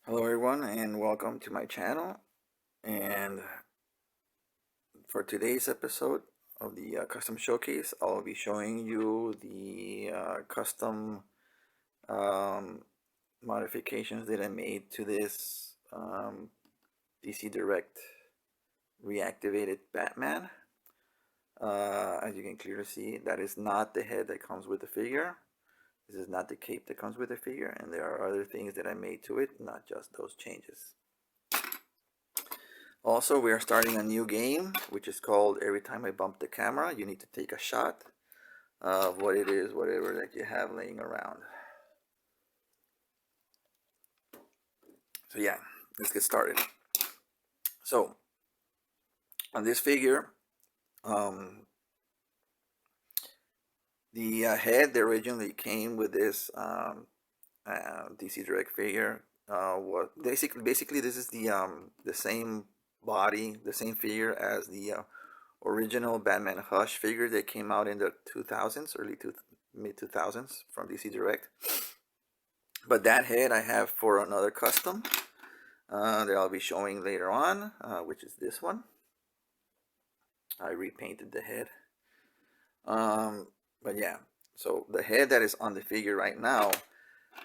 Hello everyone and welcome to my channel. And for today's episode of the custom showcase, I'll be showing you the custom um, modifications that I made to this DC Direct Reactivated Batman. As you can clearly see, that is not the head that comes with the figure. This is not the cape that comes with the figure, and there are other things that I made to it, not just those changes. Also, we are starting a new game, which is called Every Time I Bump the Camera, you need to take a shot of what it is, whatever that you have laying around. So yeah, let's get started. So, on this figure, the head that originally came with this DC Direct figure was basically this is the same body, the same figure as the original Batman Hush figure that came out in the 2000s, mid 2000s from DC Direct. But that head I have for another custom that I'll be showing later on, which is this one. I repainted the head. But yeah, so the head that is on the figure right now,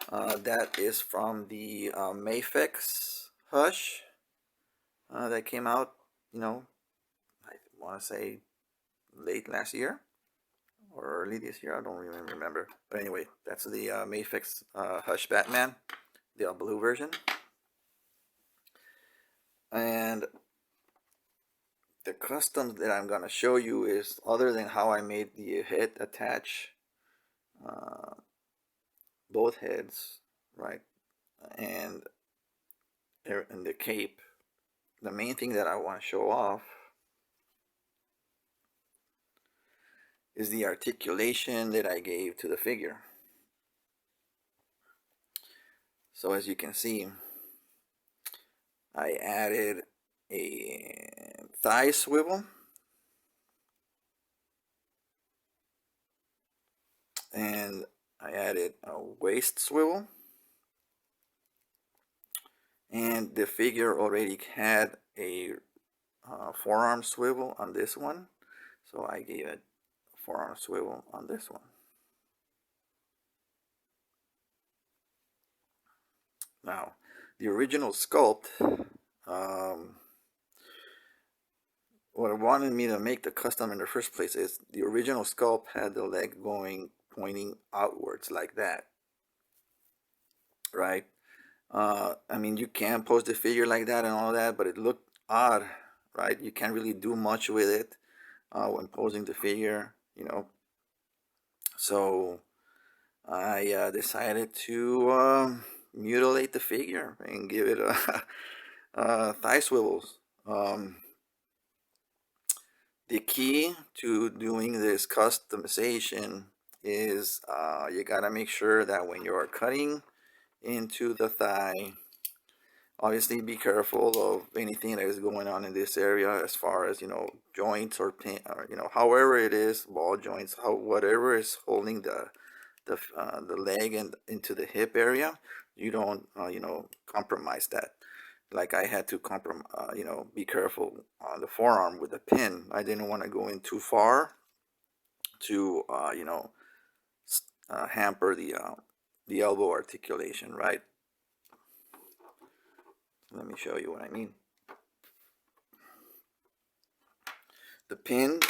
that is from the Mafex Hush that came out, I want to say late last year or early this year. I don't really remember. But anyway, that's the Mafex Hush Batman, the blue version. And the customs that I'm going to show you is, other than how I made the head attach both heads, right, and the cape, the main thing that I want to show off is the articulation that I gave to the figure. So as you can see, I added a thigh swivel and I added a waist swivel, and the figure already had a forearm swivel on this one, so I gave it a forearm swivel on this one. Now, the original sculpt, what wanted me to make the custom in the first place is the original sculpt had the leg pointing outwards like that, right? I mean, you can pose the figure like that and all that, but it looked odd, right? You can't really do much with it when posing the figure, So I decided to mutilate the figure and give it thigh swivels. The key to doing this customization is you gotta make sure that when you are cutting into the thigh, obviously be careful of anything that is going on in this area as far as joints or pin, or however it is, ball joints, whatever is holding the leg and into the hip area, you don't compromise that. Like I had to be careful on the forearm with the pin. I didn't want to go in too far to hamper the elbow articulation, right? Let me show you what I mean. The pin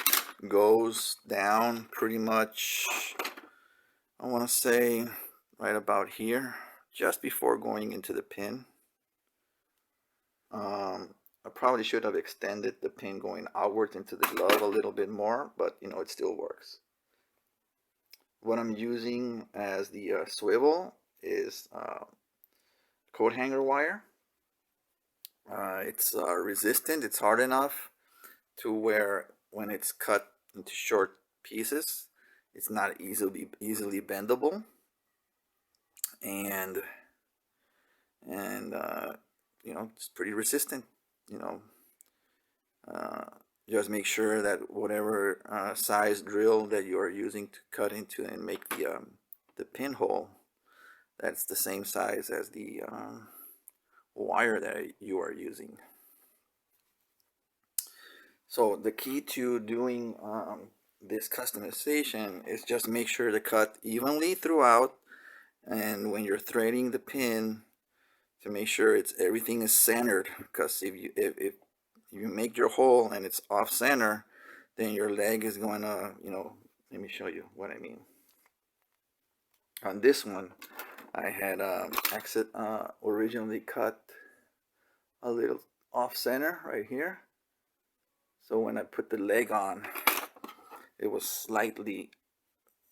goes down pretty much, I want to say right about here, just before going into the pin. I probably should have extended the pin going outwards into the glove a little bit more, but it still works. What I'm using as the swivel is coat hanger wire. It's resistant, it's hard enough to where when it's cut into short pieces, it's not easily bendable, and it's pretty resistant. Just make sure that whatever size drill that you are using to cut into and make the pinhole, that's the same size as the wire that you are using. So the key to doing this customization is just make sure to cut evenly throughout, and when you're threading the pin, to make sure everything is centered, because if you make your hole and it's off center, then your leg is going to, let me show you what I mean. On this one, I had originally cut a little off center right here. So when I put the leg on, it was slightly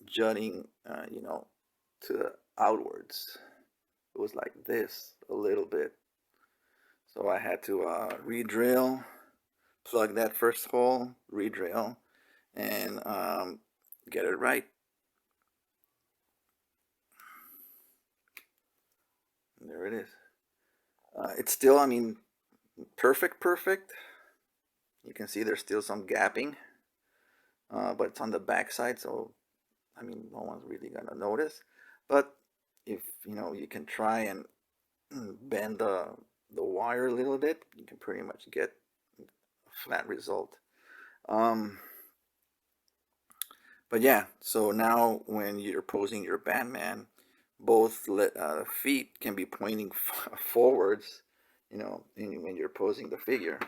jutting, to the outwards. It was like this a little bit. So I had to re-drill, plug that first hole, re-drill, and get it right. And there it is. It's still, perfect. You can see there's still some gapping, but it's on the back side, so no one's really gonna notice. But if you can try and bend the wire a little bit, you can pretty much get a flat result. But yeah, so now when you're posing your Batman, both feet can be pointing forwards, when you're posing the figure.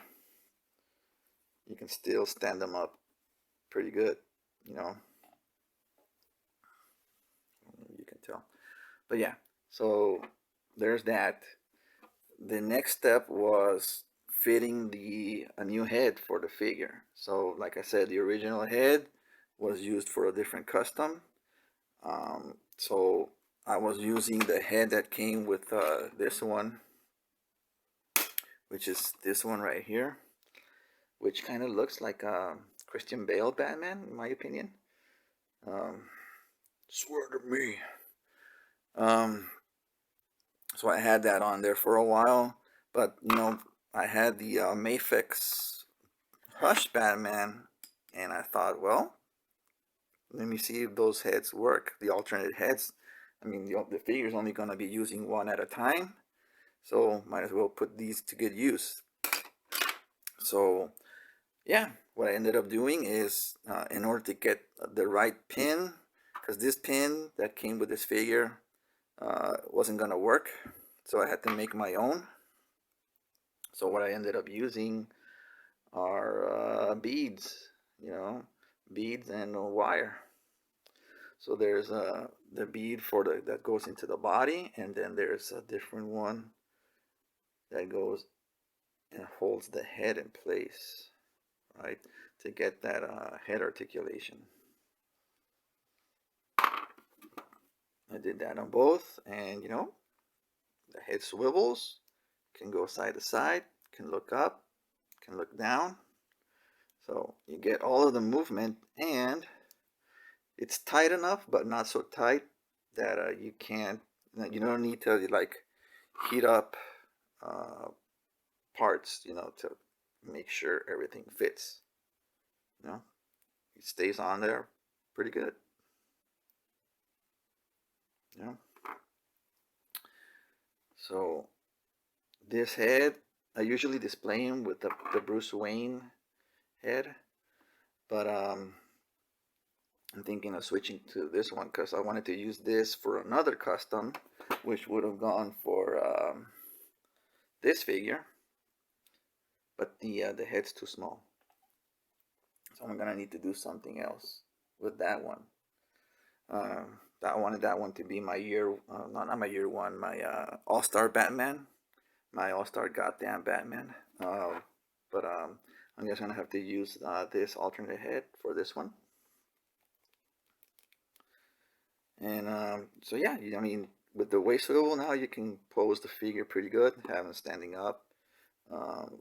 You can still stand them up pretty good, you can tell. But yeah, so there's that. The next step was fitting a new head for the figure. So like I said, the original head was used for a different custom. So I was using the head that came with this one, which is this one right here, which kind of looks like a Christian Bale Batman, in my opinion. Swear to me. So I had that on there for a while, but I had the Mafex Hush Batman, and I thought, well, let me see if those heads work, the alternate heads. The figure's only going to be using one at a time, so might as well put these to good use. So yeah, what I ended up doing is, in order to get the right pin, because this pin that came with this figure wasn't going to work, so I had to make my own. So what I ended up using are beads, beads and a wire. So there's the bead that goes into the body, and then there's a different one that goes and holds the head in place, right, to get that head articulation. I did that on both, and the head swivels, can go side to side, can look up, can look down. So you get all of the movement, and it's tight enough, but not so tight that you don't need to like heat up parts, to make sure everything fits. It stays on there pretty good. So this head, I usually display him with the Bruce Wayne head, but I'm thinking of switching to this one because I wanted to use this for another custom, which would have gone for this figure, but the head's too small, so I'm gonna need to do something else with that one. I wanted that one to be my not my year one, my all-star Batman, my all-star goddamn Batman. But I'm just gonna have to use this alternate head for this one. And so yeah, with the waist swivel now, you can pose the figure pretty good, have him standing up, and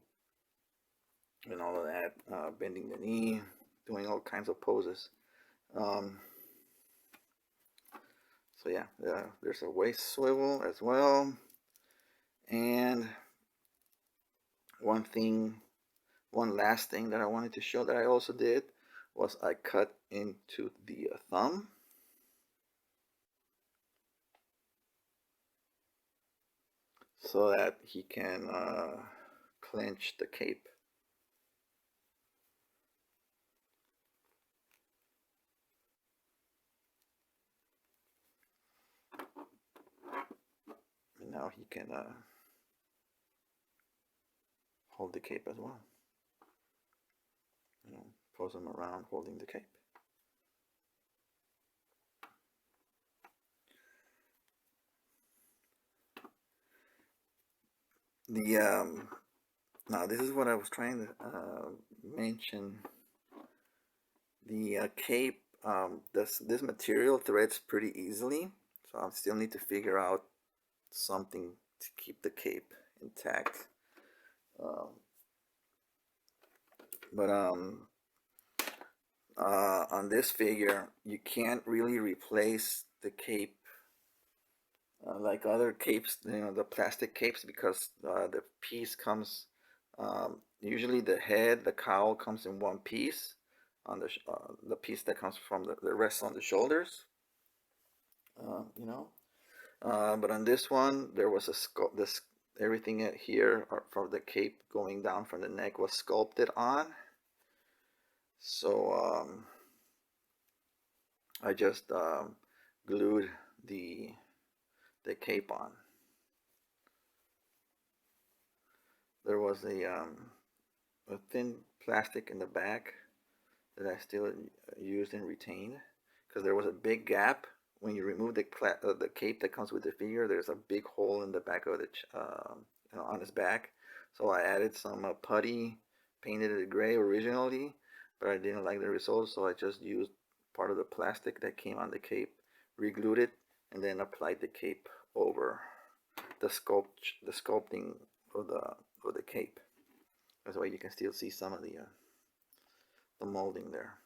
all of that, bending the knee, doing all kinds of poses. So yeah, there's a waist swivel as well. And one last thing that I wanted to show that I also did was I cut into the thumb. so that he can clench the cape. And now he can hold the cape as well. You know, pose him around holding the cape. Now this is what I was trying to mention. The cape, this material threads pretty easily, so I still need to figure out something to keep the cape intact. But on this figure, you can't really replace the cape like other capes, you know, the plastic capes, because the piece comes, usually the head, the cowl comes in one piece, on the piece that comes from the rest on the shoulders, you know. But on this one, there was this everything here from the cape going down from the neck was sculpted on. So I just glued the cape on. There was a thin plastic in the back that I still used and retained, because there was a big gap when you remove the cape that comes with the figure. There's a big hole in the back of the you know, on his back. So I added some putty, painted it gray originally, but I didn't like the result, so I just used part of the plastic that came on the cape, re-glued it, and then applied the cape over the sculpting of the cape. That's why you can still see some of the molding there.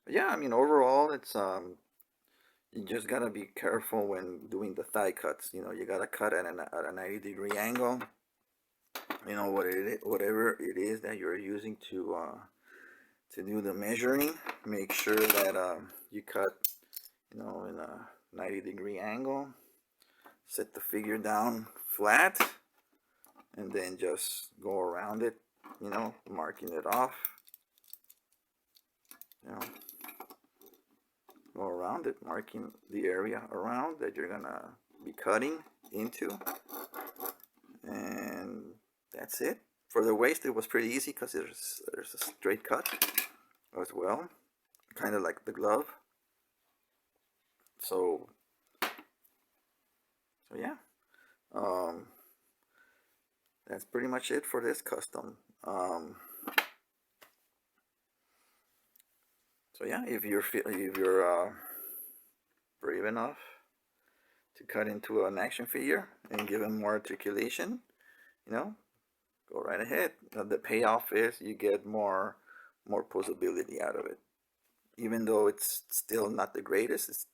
But yeah, I mean, overall, it's you just gotta be careful when doing the thigh cuts. You know, you gotta cut at a 90-degree angle. You know, whatever it is that you're using to do the measuring, make sure that you cut, you know, in a 90-degree angle. Set the figure down flat, and then just go around it, you know, marking it off. You know, go around it, marking the area around that you're gonna be cutting into, and that's it. For the waist, it was pretty easy because there's a straight cut as well, kind of like the glove. So yeah, that's pretty much it for this custom. So yeah, if you're brave enough to cut into an action figure and give him more articulation, you know, go right ahead. The payoff is you get more posability out of it. Even though it's still not the greatest, it's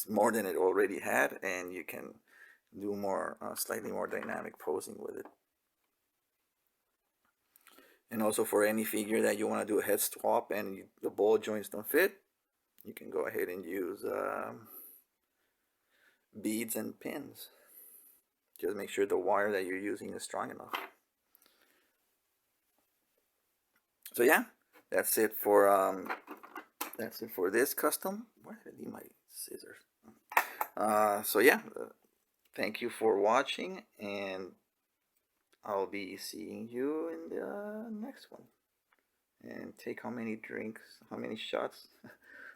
more than it already had, and you can do more slightly more dynamic posing with it. And also, for any figure that you want to do a head swap and the ball joints don't fit, you can go ahead and use beads and pins. Just make sure the wire that you're using is strong enough. So yeah, that's it for this custom. Where did I leave my scissors? So yeah, thank you for watching, and I'll be seeing you in the next one. And take how many shots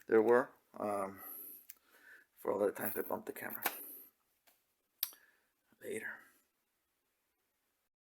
there were for all the times I bumped the camera. Later.